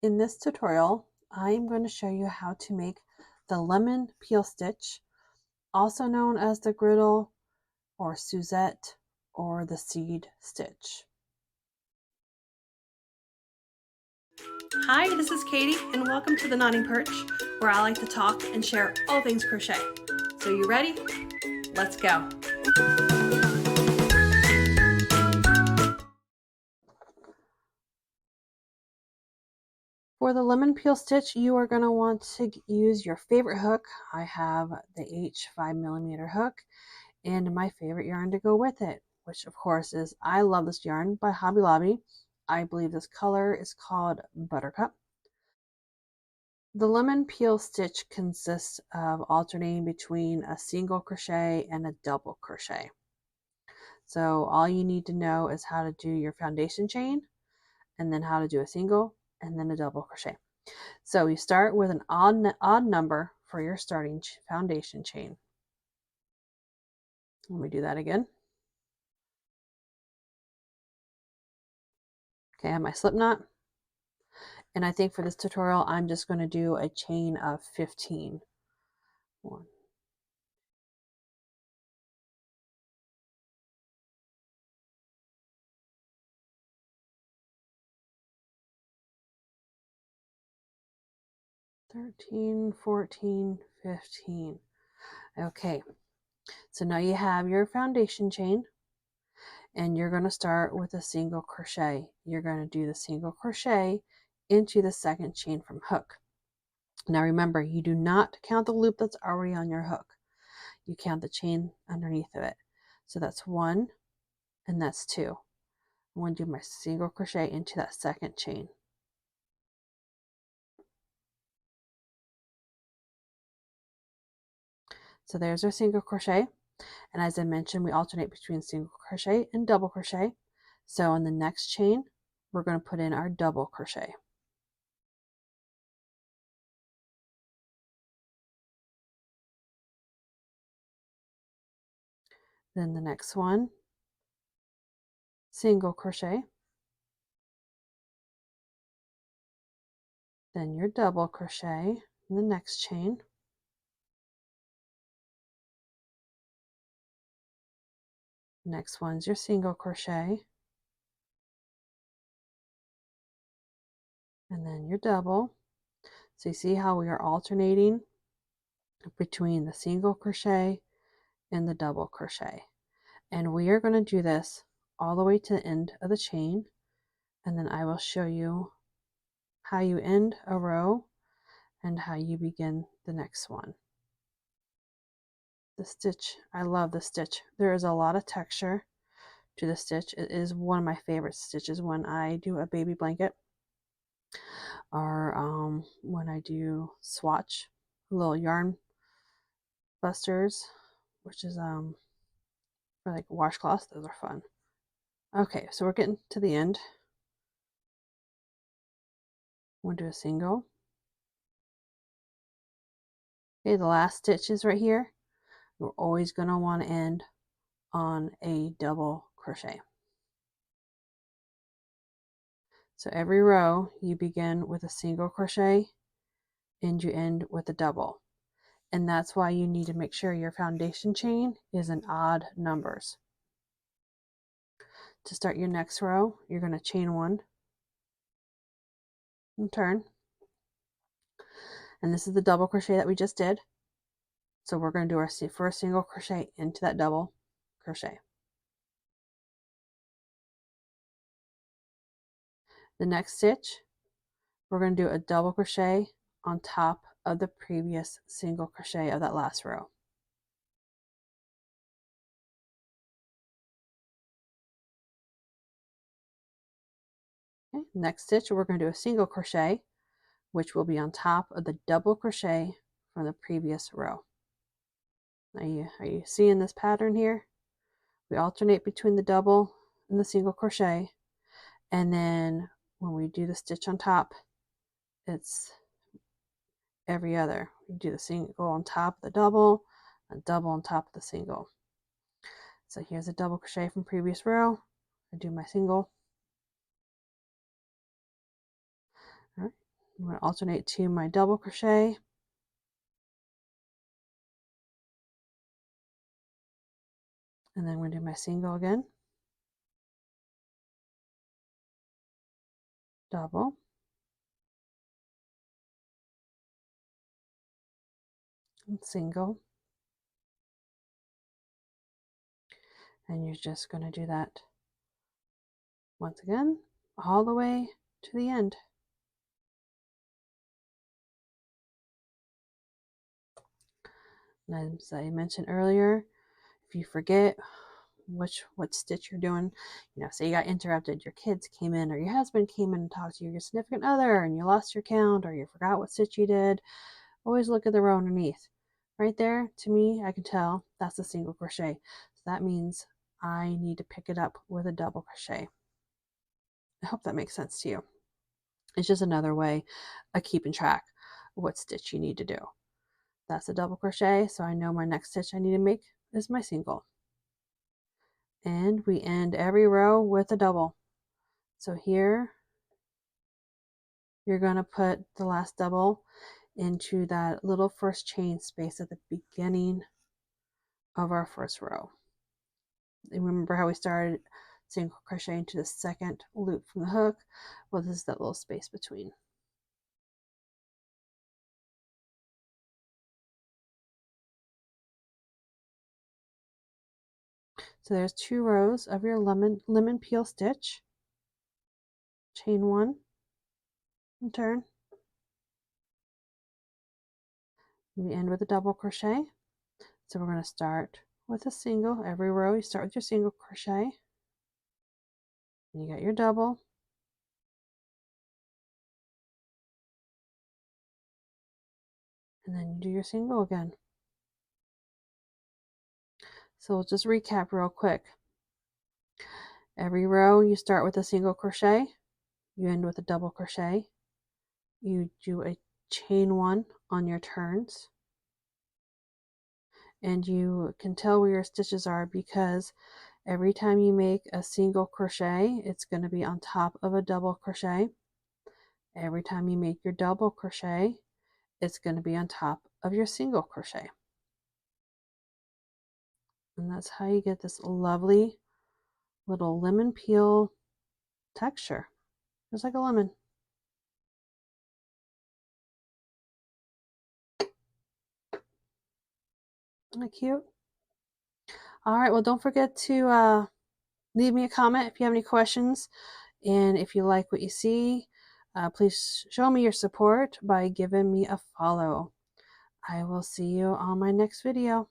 In this tutorial, I am going to show you how to make the lemon peel stitch, also known as the griddle or Suzette or the seed stitch. Hi, this is Katie and welcome to the Nodding Perch, where I like to talk and share all things crochet. So you ready? Let's go. For the lemon peel stitch, you are going to want to use your favorite hook. I have the H 5mm hook and my favorite yarn to go with it, which of course is I Love This Yarn by Hobby Lobby. I believe this color is called Buttercup. The lemon peel stitch consists of alternating between a single crochet and a double crochet. So all you need to know is how to do your foundation chain, and then how to do a single and then a double crochet. So you start with an odd number for your starting foundation chain. Let me do that again. Okay, I have my slip knot. And I think for this tutorial, I'm just going to do a chain of 15. 1, 13, 14, 15. Okay, so now you have your foundation chain, and you're going to start with a single crochet. You're going to do the single crochet into the second chain from hook. Now remember, you do not count the loop that's already on your hook. You count the chain underneath of it. So that's 1 and that's 2. I'm going to do my single crochet into that second chain. So there's our single crochet. And as I mentioned, we alternate between single crochet and double crochet. So in the next chain, we're going to put in our double crochet. Then the next one, single crochet. Then your double crochet in the next chain. Next one's your single crochet. And then your double. So you see how we are alternating between the single crochet and the double crochet. And we are going to do this all the way to the end of the chain. And then I will show you how you end a row and how you begin the next one. The stitch, I love the stitch. There is a lot of texture to the stitch. It is one of my favorite stitches when I do a baby blanket, or when I do swatch, little yarn busters, which is for like washcloths. Those are fun. Okay, so we're getting to the end. We'll do a single. Okay, the last stitch is right here. We're always going to want to end on a double crochet. So every row you begin with a single crochet and you end with a double. And that's why you need to make sure your foundation chain is in odd numbers. To start your next row, you're going to chain 1 and turn. And this is the double crochet that we just did. So we're going to do our first single crochet into that double crochet. The next stitch, we're going to do a double crochet on top of the previous single crochet of that last row. Okay, next stitch, we're going to do a single crochet, which will be on top of the double crochet from the previous row. Now are you seeing this pattern here? We alternate between the double and the single crochet, and then when we do the stitch on top, it's every other. We do the single on top of the double, a double on top of the single. So here's a double crochet from previous row. I do my single. All right, I'm going to alternate to my double crochet. And then I'm going to do my single again. Double. And single. And you're just going to do that once again, all the way to the end. And as I mentioned earlier, if you forget what stitch you're doing, say you got interrupted, your kids came in or your husband came in and talked to your significant other and you lost your count or you forgot what stitch you did, always look at the row underneath. Right there, to me, I can tell that's a single crochet. So that means I need to pick it up with a double crochet. I hope that makes sense to you. It's just another way of keeping track of what stitch you need to do. That's a double crochet, so I know my next stitch I need to make is my single. And we end every row with a double. So here you're going to put the last double into that little first chain space at the beginning of our first row. And remember how we started single crochet into the second loop from the hook? Well, this is that little space between. So there's 2 rows of your lemon peel stitch. Chain 1 and turn. We end with a double crochet. So we're going to start with a single. Every row you start with your single crochet. And you got your double. And then you do your single again. So we'll just recap real quick. Every row you start with a single crochet. You end with a double crochet. You do a chain 1 on your turns. And you can tell where your stitches are because every time you make a single crochet, it's going to be on top of a double crochet. Every time you make your double crochet, it's going to be on top of your single crochet. And that's how you get this lovely little lemon peel texture, just like a lemon. Isn't that cute? All right, well, don't forget to leave me a comment if you have any questions. And if you like what you see, please show me your support by giving me a follow. I will see you on my next video.